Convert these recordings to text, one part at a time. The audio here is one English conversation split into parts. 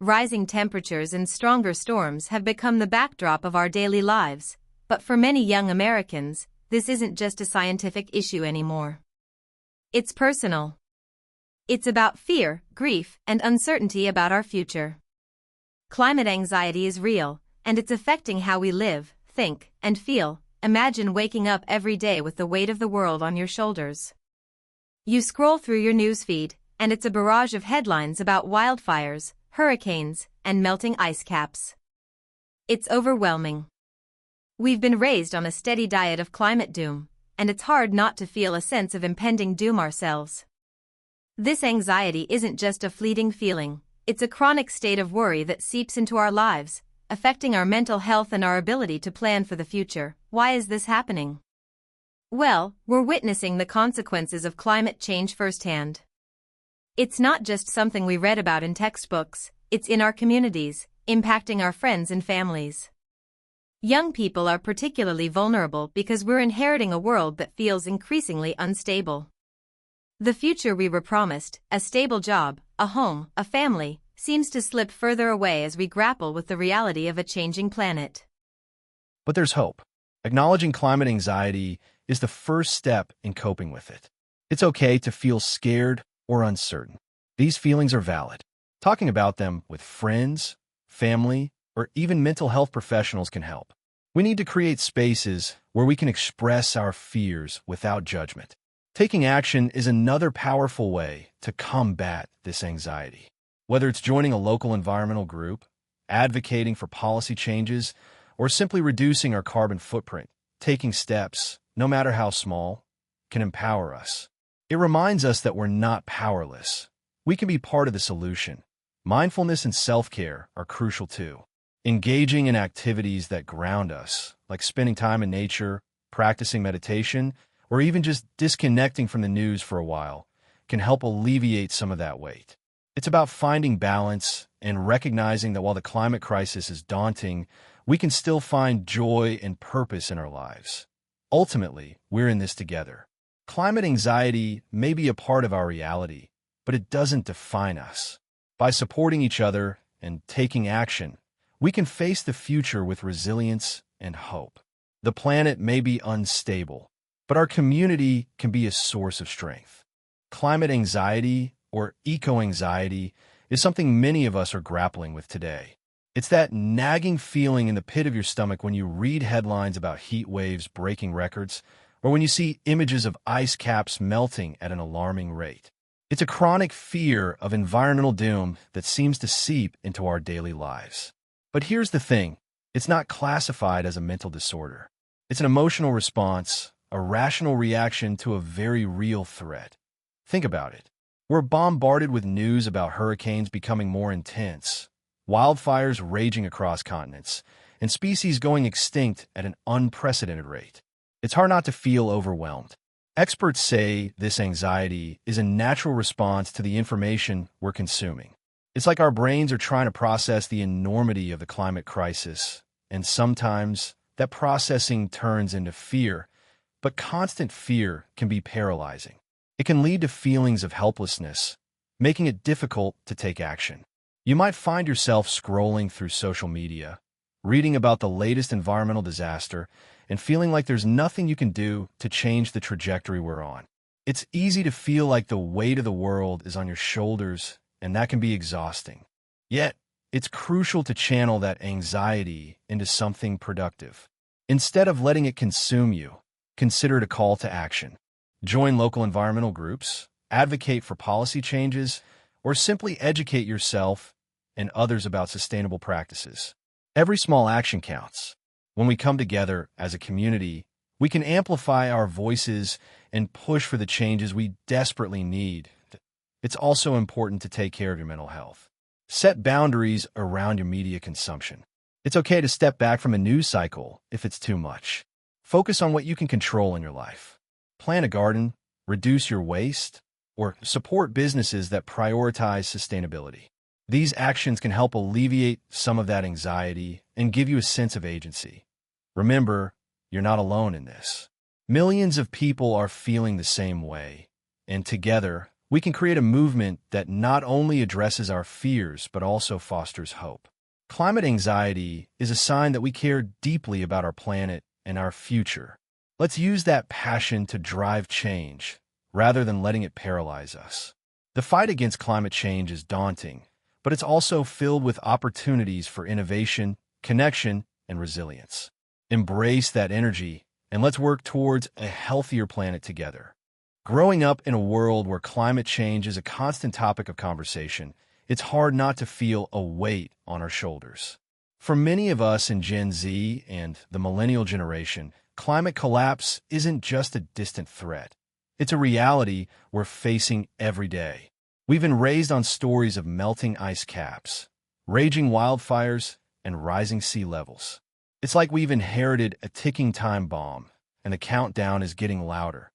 rising temperatures and stronger storms have become the backdrop of our daily lives, but for many young Americans, this isn't just a scientific issue anymore. It's personal. It's about fear, grief, and uncertainty about our future. Climate anxiety is real, and it's affecting how we live, think, and feel. Imagine waking up every day with the weight of the world on your shoulders. You scroll through your newsfeed, and it's a barrage of headlines about wildfires, hurricanes, and melting ice caps. It's overwhelming. We've been raised on a steady diet of climate doom, and it's hard not to feel a sense of impending doom ourselves. This anxiety isn't just a fleeting feeling, it's a chronic state of worry that seeps into our lives, affecting our mental health and our ability to plan for the future. Why is this happening? Well, we're witnessing the consequences of climate change firsthand. It's not just something we read about in textbooks, it's in our communities, impacting our friends and families. Young people are particularly vulnerable because we're inheriting a world that feels increasingly unstable. The future we were promised, a stable job, a home, a family, seems to slip further away as we grapple with the reality of a changing planet. But there's hope. Acknowledging climate anxiety is the first step in coping with it. It's okay to feel scared or uncertain. These feelings are valid. Talking about them with friends, family, or even mental health professionals can help. We need to create spaces where we can express our fears without judgment. Taking action is another powerful way to combat this anxiety. Whether it's joining a local environmental group, advocating for policy changes, or simply reducing our carbon footprint, taking steps, no matter how small, can empower us. It reminds us that we're not powerless. We can be part of the solution. Mindfulness and self-care are crucial too. Engaging in activities that ground us, like spending time in nature, practicing meditation, or even just disconnecting from the news for a while, can help alleviate some of that weight. It's about finding balance and recognizing that while the climate crisis is daunting, we can still find joy and purpose in our lives. Ultimately, we're in this together. Climate anxiety may be a part of our reality, but it doesn't define us. By supporting each other and taking action, we can face the future with resilience and hope. The planet may be unstable, but our community can be a source of strength. Climate anxiety, or eco-anxiety, is something many of us are grappling with today. It's that nagging feeling in the pit of your stomach when you read headlines about heat waves breaking records, or when you see images of ice caps melting at an alarming rate. It's a chronic fear of environmental doom that seems to seep into our daily lives. But here's the thing, it's not classified as a mental disorder. It's an emotional response, a rational reaction to a very real threat. Think about it. We're bombarded with news about hurricanes becoming more intense, wildfires raging across continents, and species going extinct at an unprecedented rate. It's hard not to feel overwhelmed. Experts say this anxiety is a natural response to the information we're consuming. It's like our brains are trying to process the enormity of the climate crisis, and sometimes that processing turns into fear. But constant fear can be paralyzing. It can lead to feelings of helplessness, making it difficult to take action. You might find yourself scrolling through social media, reading about the latest environmental disaster, and feeling like there's nothing you can do to change the trajectory we're on. It's easy to feel like the weight of the world is on your shoulders, and that can be exhausting. Yet, it's crucial to channel that anxiety into something productive. Instead of letting it consume you, consider it a call to action. Join local environmental groups, advocate for policy changes, or simply educate yourself and others about sustainable practices. Every small action counts. When we come together as a community, we can amplify our voices and push for the changes we desperately need. It's also important to take care of your mental health. Set boundaries around your media consumption. It's okay to step back from a news cycle if it's too much. Focus on what you can control in your life. Plant a garden, reduce your waste, or support businesses that prioritize sustainability. These actions can help alleviate some of that anxiety and give you a sense of agency. Remember, you're not alone in this. Millions of people are feeling the same way, and together, we can create a movement that not only addresses our fears but also fosters hope. Climate anxiety is a sign that we care deeply about our planet and our future. Let's use that passion to drive change, rather than letting it paralyze us. The fight against climate change is daunting, but it's also filled with opportunities for innovation, connection, and resilience. Embrace that energy, and let's work towards a healthier planet together. Growing up in a world where climate change is a constant topic of conversation, it's hard not to feel a weight on our shoulders. For many of us in Gen Z and the millennial generation, climate collapse isn't just a distant threat. It's a reality we're facing every day. We've been raised on stories of melting ice caps, raging wildfires, and rising sea levels. It's like we've inherited a ticking time bomb, and the countdown is getting louder.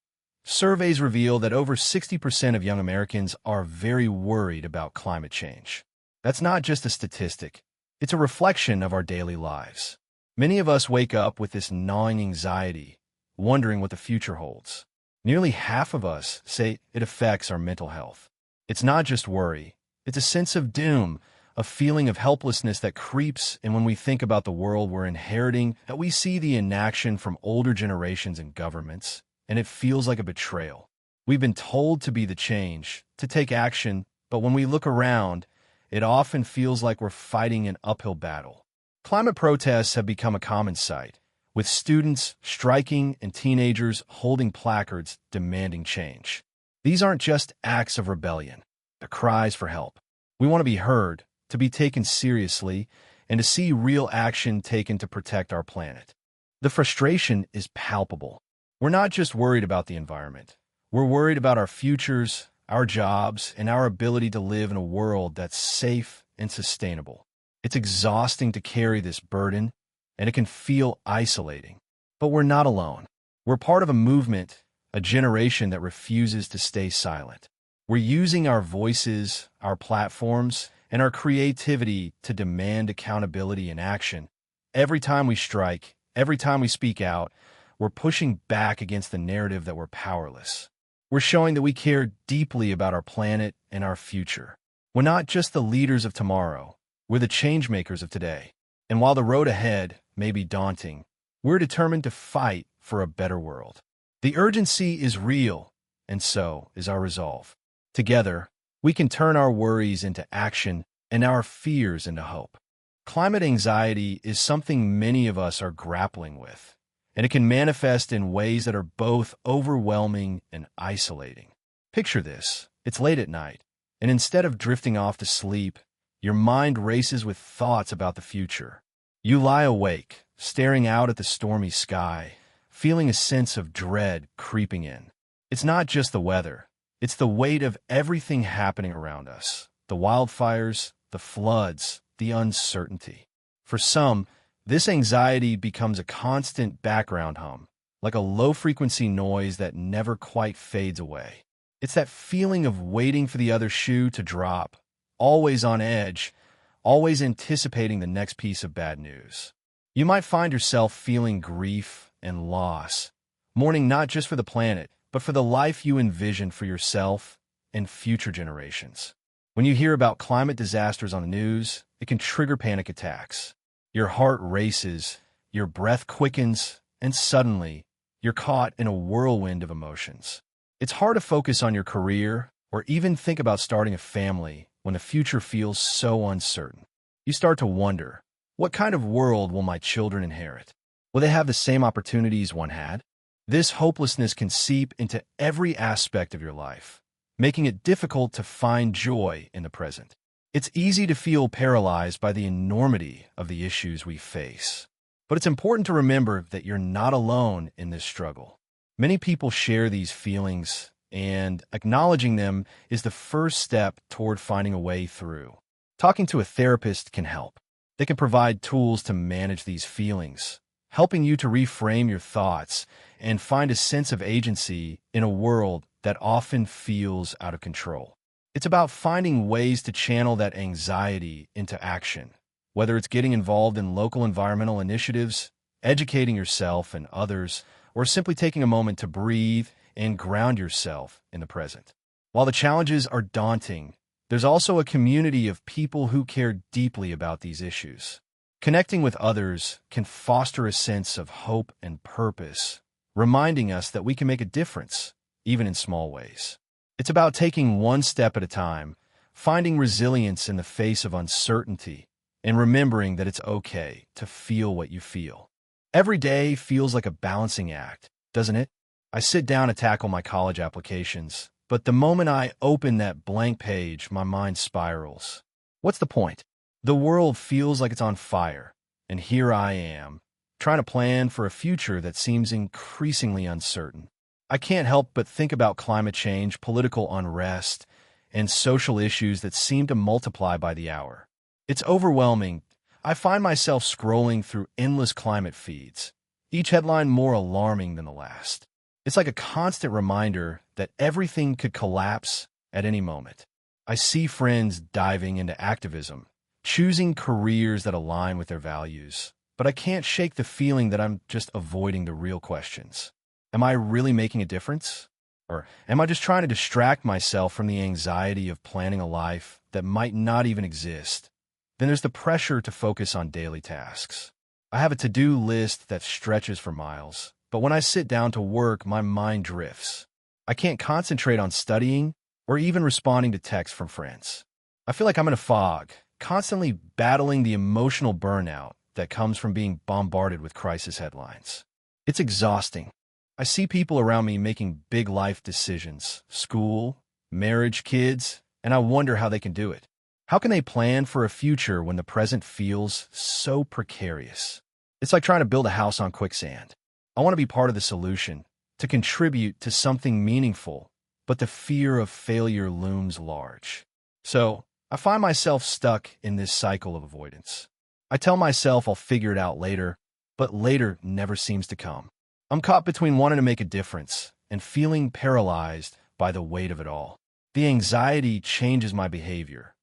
Surveys reveal that over 60% of young Americans are very worried about climate change. That's not just a statistic. It's a reflection of our daily lives. Many of us wake up with this gnawing anxiety, wondering what the future holds. Nearly half of us say it affects our mental health. It's not just worry. It's a sense of doom, a feeling of helplessness that creeps in when we think about the world we're inheriting, that we see the inaction from older generations and governments, and it feels like a betrayal. We've been told to be the change, to take action, but when we look around, it often feels like we're fighting an uphill battle. Climate protests have become a common sight, with students striking and teenagers holding placards demanding change. These aren't just acts of rebellion, they're cries for help. We want to be heard, to be taken seriously, and to see real action taken to protect our planet. The frustration is palpable. We're not just worried about the environment. We're worried about our futures, our jobs, and our ability to live in a world that's safe and sustainable. It's exhausting to carry this burden, and it can feel isolating. But we're not alone. We're part of a movement, a generation that refuses to stay silent. We're using our voices, our platforms, and our creativity to demand accountability and action. Every time we strike, every time we speak out, we're pushing back against the narrative that we're powerless. We're showing that we care deeply about our planet and our future. We're not just the leaders of tomorrow, we're the changemakers of today. And while the road ahead may be daunting, we're determined to fight for a better world. The urgency is real, and so is our resolve. Together, we can turn our worries into action and our fears into hope. Climate anxiety is something many of us are grappling with, and it can manifest in ways that are both overwhelming and isolating. Picture this. It's late at night, and instead of drifting off to sleep, your mind races with thoughts about the future. You lie awake, staring out at the stormy sky, feeling a sense of dread creeping in. It's not just the weather. It's the weight of everything happening around us. The wildfires, the floods, the uncertainty. For some, this anxiety becomes a constant background hum, like a low-frequency noise that never quite fades away. It's that feeling of waiting for the other shoe to drop, always on edge, always anticipating the next piece of bad news. You might find yourself feeling grief and loss, mourning not just for the planet, but for the life you envision for yourself and future generations. When you hear about climate disasters on the news, it can trigger panic attacks. Your heart races, your breath quickens, and suddenly, you're caught in a whirlwind of emotions. It's hard to focus on your career or even think about starting a family when the future feels so uncertain. You start to wonder, what kind of world will my children inherit? Will they have the same opportunities one had? This hopelessness can seep into every aspect of your life, making it difficult to find joy in the present. It's easy to feel paralyzed by the enormity of the issues we face. But it's important to remember that you're not alone in this struggle. Many people share these feelings, and acknowledging them is the first step toward finding a way through. Talking to a therapist can help. They can provide tools to manage these feelings, helping you to reframe your thoughts and find a sense of agency in a world that often feels out of control. It's about finding ways to channel that anxiety into action, whether it's getting involved in local environmental initiatives, educating yourself and others, or simply taking a moment to breathe and ground yourself in the present. While the challenges are daunting, there's also a community of people who care deeply about these issues. Connecting with others can foster a sense of hope and purpose, reminding us that we can make a difference, even in small ways. It's about taking one step at a time, finding resilience in the face of uncertainty, and remembering that it's okay to feel what you feel. Every day feels like a balancing act, doesn't it? I sit down to tackle my college applications, but the moment I open that blank page, my mind spirals. What's the point? The world feels like it's on fire, and here I am, trying to plan for a future that seems increasingly uncertain. I can't help but think about climate change, political unrest, and social issues that seem to multiply by the hour. It's overwhelming. I find myself scrolling through endless climate feeds, each headline more alarming than the last. It's like a constant reminder that everything could collapse at any moment. I see friends diving into activism, choosing careers that align with their values, but I can't shake the feeling that I'm just avoiding the real questions. Am I really making a difference? Or am I just trying to distract myself from the anxiety of planning a life that might not even exist? Then there's the pressure to focus on daily tasks. I have a to-do list that stretches for miles, but when I sit down to work, my mind drifts. I can't concentrate on studying or even responding to texts from friends. I feel like I'm in a fog, constantly battling the emotional burnout that comes from being bombarded with crisis headlines. It's exhausting. I see people around me making big life decisions, school, marriage, kids, and I wonder how they can do it. How can they plan for a future when the present feels so precarious? It's like trying to build a house on quicksand. I want to be part of the solution, to contribute to something meaningful, but the fear of failure looms large. So, I find myself stuck in this cycle of avoidance. I tell myself I'll figure it out later, but later never seems to come. I'm caught between wanting to make a difference and feeling paralyzed by the weight of it all. The anxiety changes my behavior.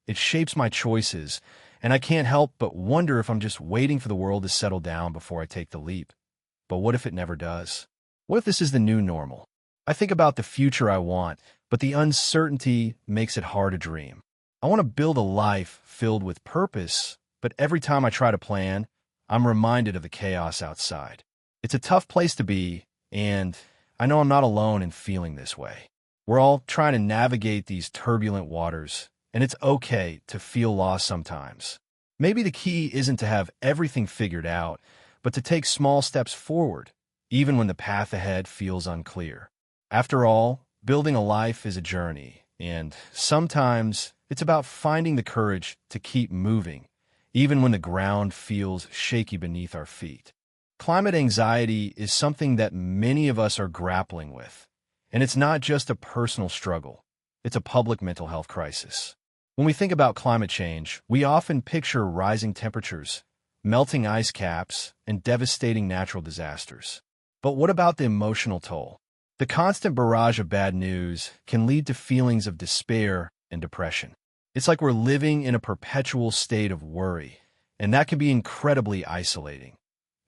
It shapes my choices, and I can't help but wonder if I'm just waiting for the world to settle down before I take the leap. But what if it never does? What if this is the new normal? I think about the future I want, but the uncertainty makes it hard to dream. I want to build a life filled with purpose, but every time I try to plan, I'm reminded of the chaos outside. It's a tough place to be, and I know I'm not alone in feeling this way. We're all trying to navigate these turbulent waters, and it's okay to feel lost sometimes. Maybe the key isn't to have everything figured out, but to take small steps forward, even when the path ahead feels unclear. After all, building a life is a journey, and sometimes it's about finding the courage to keep moving, even when the ground feels shaky beneath our feet. Climate anxiety is something that many of us are grappling with, and it's not just a personal struggle, it's a public mental health crisis. When we think about climate change, we often picture rising temperatures, melting ice caps, and devastating natural disasters. But what about the emotional toll? The constant barrage of bad news can lead to feelings of despair and depression. It's like we're living in a perpetual state of worry, and that can be incredibly isolating.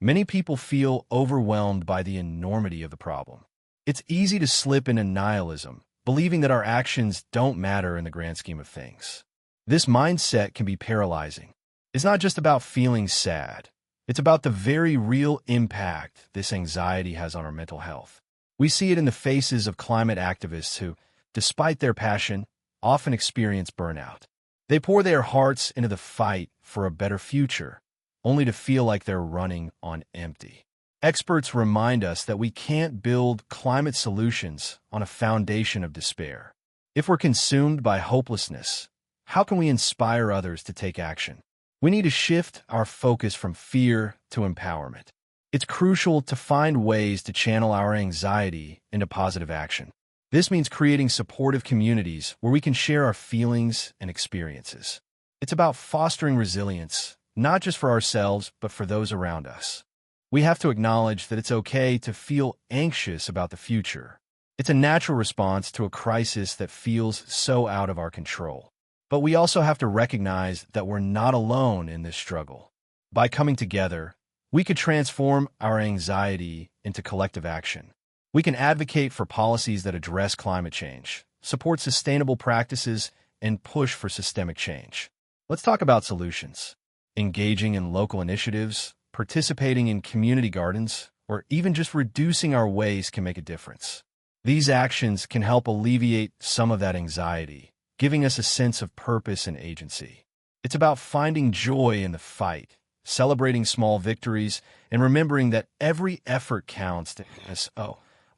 Many people feel overwhelmed by the enormity of the problem. It's easy to slip into nihilism, believing that our actions don't matter in the grand scheme of things. This mindset can be paralyzing. It's not just about feeling sad. It's about the very real impact this anxiety has on our mental health. We see it in the faces of climate activists who, despite their passion, often experience burnout. They pour their hearts into the fight for a better future, only to feel like they're running on empty. Experts remind us that we can't build climate solutions on a foundation of despair. If we're consumed by hopelessness, how can we inspire others to take action? We need to shift our focus from fear to empowerment. It's crucial to find ways to channel our anxiety into positive action. This means creating supportive communities where we can share our feelings and experiences. It's about fostering resilience, not just for ourselves, but for those around us. We have to acknowledge that it's okay to feel anxious about the future. It's a natural response to a crisis that feels so out of our control. But we also have to recognize that we're not alone in this struggle. By coming together, we could transform our anxiety into collective action. We can advocate for policies that address climate change, support sustainable practices, and push for systemic change. Let's talk about solutions. Engaging in local initiatives, participating in community gardens, or even just reducing our waste can make a difference. These actions can help alleviate some of that anxiety, giving us a sense of purpose and agency. It's about finding joy in the fight, celebrating small victories, and remembering that every effort counts.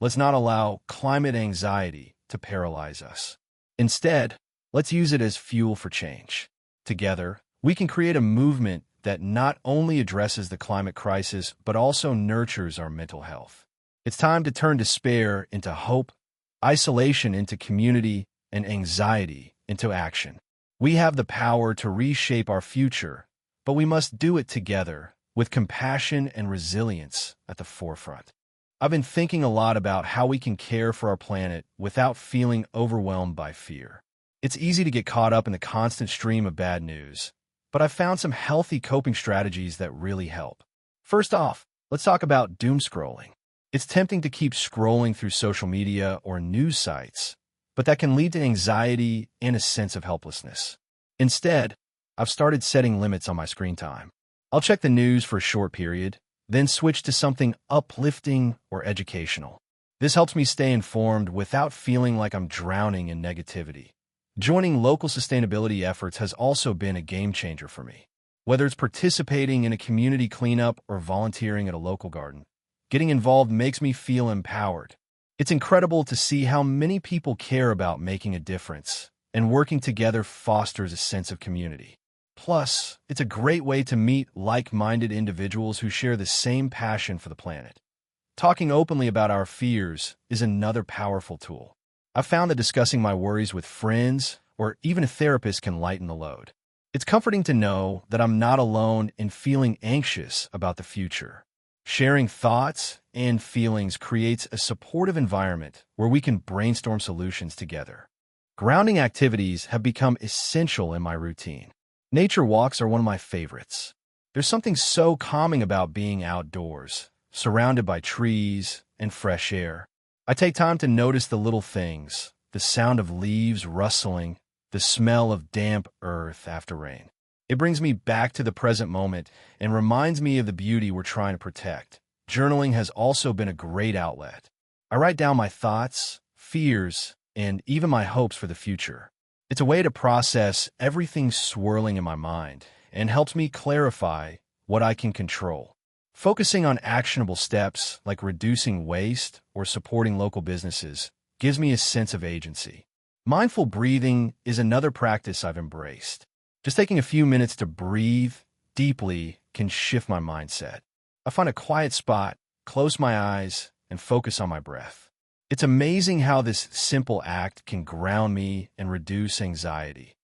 Let's not allow climate anxiety to paralyze us. Instead, let's use it as fuel for change. Together, we can create a movement that not only addresses the climate crisis, but also nurtures our mental health. It's time to turn despair into hope, isolation into community, and anxiety into action. We have the power to reshape our future, but we must do it together, with compassion and resilience at the forefront. I've been thinking a lot about how we can care for our planet without feeling overwhelmed by fear. It's easy to get caught up in the constant stream of bad news, but I've found some healthy coping strategies that really help. First off, let's talk about doom scrolling. It's tempting to keep scrolling through social media or news sites, but that can lead to anxiety and a sense of helplessness. Instead, I've started setting limits on my screen time. I'll check the news for a short period, then switch to something uplifting or educational. This helps me stay informed without feeling like I'm drowning in negativity. Joining local sustainability efforts has also been a game changer for me. Whether it's participating in a community cleanup or volunteering at a local garden, getting involved makes me feel empowered. It's incredible to see how many people care about making a difference, and working together fosters a sense of community. Plus, it's a great way to meet like-minded individuals who share the same passion for the planet. Talking openly about our fears is another powerful tool. I've found that discussing my worries with friends or even a therapist can lighten the load. It's comforting to know that I'm not alone in feeling anxious about the future. Sharing thoughts and feelings creates a supportive environment where we can brainstorm solutions together. Grounding activities have become essential in my routine. Nature walks are one of my favorites. There's something so calming about being outdoors, surrounded by trees and fresh air. I take time to notice the little things, the sound of leaves rustling, the smell of damp earth after rain. It brings me back to the present moment and reminds me of the beauty we're trying to protect. Journaling has also been a great outlet. I write down my thoughts, fears, and even my hopes for the future. It's a way to process everything swirling in my mind and helps me clarify what I can control. Focusing on actionable steps like reducing waste or supporting local businesses gives me a sense of agency. Mindful breathing is another practice I've embraced. Just taking a few minutes to breathe deeply can shift my mindset. I find a quiet spot, close my eyes, and focus on my breath. It's amazing how this simple act can ground me and reduce anxiety.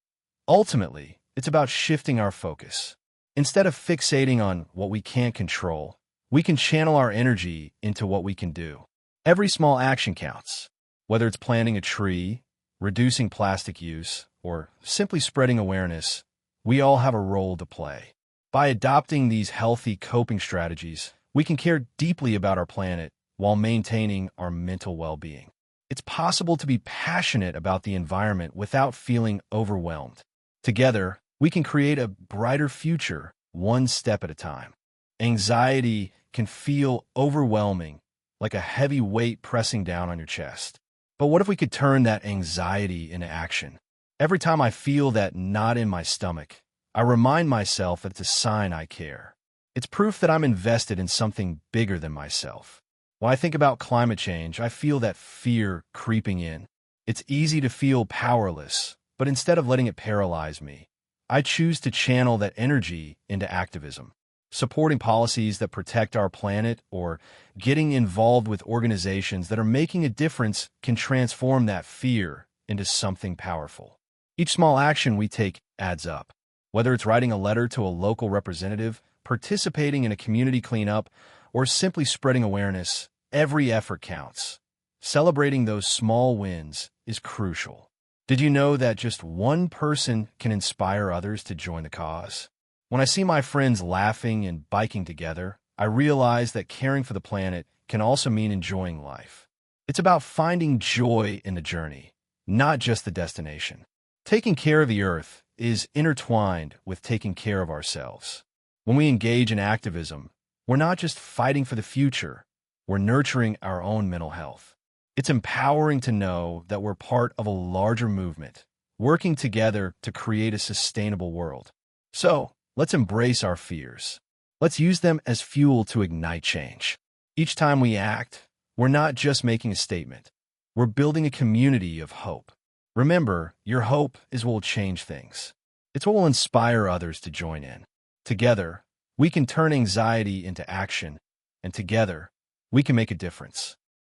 Ultimately, it's about shifting our focus. Instead of fixating on what we can't control, we can channel our energy into what we can do. Every small action counts, whether it's planting a tree, reducing plastic use, or simply spreading awareness. We all have a role to play. By adopting these healthy coping strategies, we can care deeply about our planet while maintaining our mental well-being. It's possible to be passionate about the environment without feeling overwhelmed. Together, we can create a brighter future, one step at a time. Anxiety can feel overwhelming, like a heavy weight pressing down on your chest. But what if we could turn that anxiety into action? Every time I feel that knot in my stomach, I remind myself that it's a sign I care. It's proof that I'm invested in something bigger than myself. When I think about climate change, I feel that fear creeping in. It's easy to feel powerless, but instead of letting it paralyze me, I choose to channel that energy into activism. Supporting policies that protect our planet or getting involved with organizations that are making a difference can transform that fear into something powerful. Each small action we take adds up. Whether it's writing a letter to a local representative, participating in a community cleanup, or simply spreading awareness, every effort counts. Celebrating those small wins is crucial. Did you know that just one person can inspire others to join the cause? When I see my friends laughing and biking together, I realize that caring for the planet can also mean enjoying life. It's about finding joy in the journey, not just the destination. Taking care of the earth is intertwined with taking care of ourselves. When we engage in activism, we're not just fighting for the future, we're nurturing our own mental health. It's empowering to know that we're part of a larger movement, working together to create a sustainable world. So, let's embrace our fears. Let's use them as fuel to ignite change. Each time we act, we're not just making a statement. We're building a community of hope. Remember, your hope is what will change things. It's what will inspire others to join in. Together, we can turn anxiety into action, and together, we can make a difference.